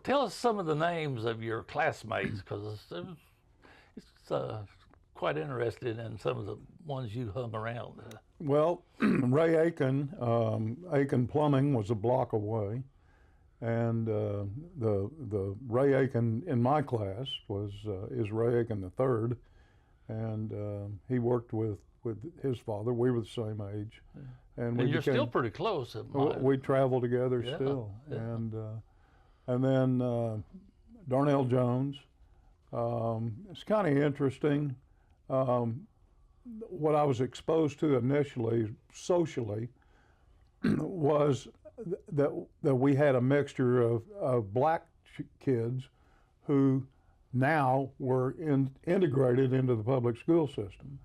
tell us some of the names of your classmates, because it's quite interested in some of the ones you hung around. Well, Ray Aiken, Aiken Plumbing was a block away, and the Ray Aiken in my class is Ray Aiken III, and he worked with his father. We were the same age, and you're still pretty close. We travel together still, yeah. And then Darnell Jones. It's kind of interesting. What I was exposed to initially socially was that we had a mixture of black kids who now were integrated into the public school system.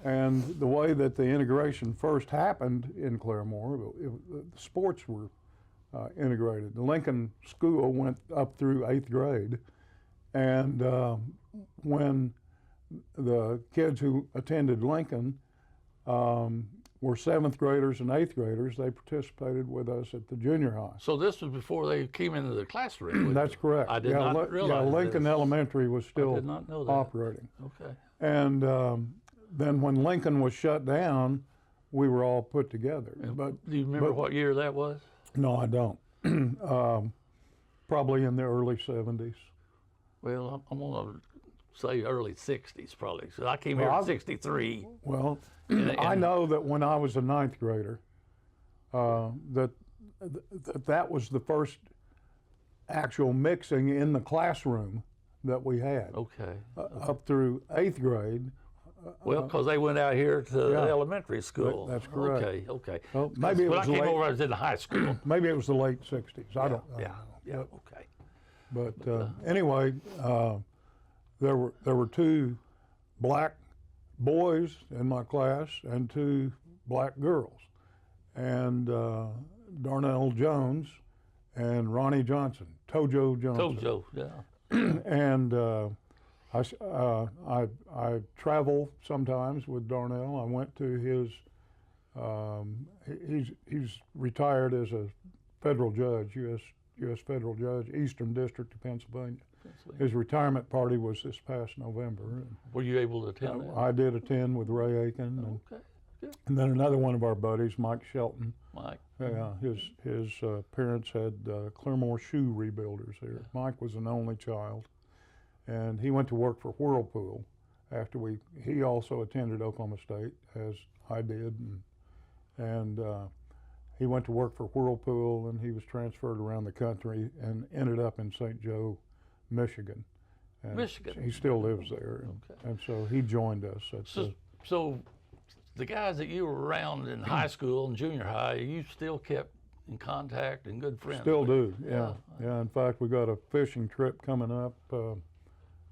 And the way that the integration first happened in Claremore, sports were integrated. The Lincoln School went up through 8th grade, and when the kids who attended Lincoln were 7th graders and 8th graders, they participated with us at the junior high. So this was before they came into the classroom? That's correct. I did not realize Yeah, Lincoln Elementary was still operating. Okay. And then when Lincoln was shut down, we were all put together. But do you remember what year that was? No, I don't. Probably in the early 70s. Well, I'm going to say early 60s probably. So I came here in 63. Well, I know that when I was a 9th grader, that was the first actual mixing in the classroom that we had. Okay. Up through 8th grade. Well, because they went out here to the elementary school. That's correct. Okay, okay. Well, maybe it was when I came over, I was in high school. Maybe it was the late 60s. I don't know. Yeah, okay. But anyway, there were 2 black boys in my class and 2 black girls, and Darnell Jones and Ronnie Johnson, Tojo Johnson. Tojo, yeah. And I travel sometimes with Darnell. I went to his. He's retired as a federal judge, U.S. federal judge, Eastern District of Pennsylvania. His retirement party was this past November. Were you able to attend that? I did attend with Ray Aiken. Okay, good. And then another one of our buddies, Mike Shelton. Mike. Yeah, his parents had Claremore shoe rebuilders here. Yeah. Mike was an only child, and he went to work for Whirlpool after he also attended Oklahoma State, as I did, and he went to work for Whirlpool, and he was transferred around the country and ended up in St. Joe, Michigan. And Michigan. He still lives there. Okay. And so he joined us. So the guys that you were around in high school and junior high, you still kept in contact and good friends? Still do, yeah. Yeah, in fact, we got a fishing trip coming up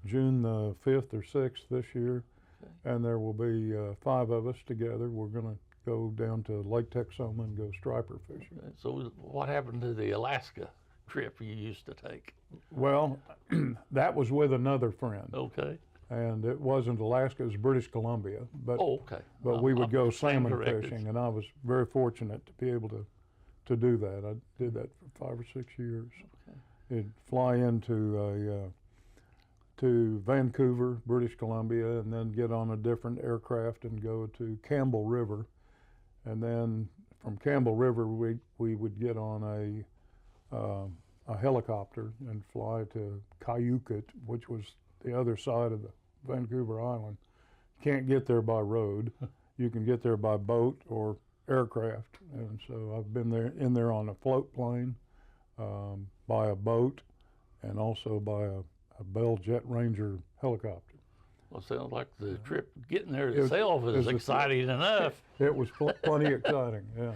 June the 5th or 6th this year. Okay. And there will be 5 of us together. We're going to go down to Lake Texoma and go striper fishing. Okay. So what happened to the Alaska trip you used to take? Well, that was with another friend. Okay. And it wasn't Alaska, it was British Columbia. But, okay. But we would go salmon fishing, and I was very fortunate to be able to do that. I did that for 5 or 6 years. Okay. You'd fly into to Vancouver, British Columbia, and then get on a different aircraft and go to Campbell River. And then from Campbell River, we would get on a helicopter and fly to Cayucot, which was the other side of the Vancouver Island. You can't get there by road. You can get there by boat or aircraft. And so I've been in there on a float plane, by a boat, and also by a Bell Jet Ranger helicopter. Well, it sounds like the trip getting there itself is exciting enough. It was plenty exciting, yeah.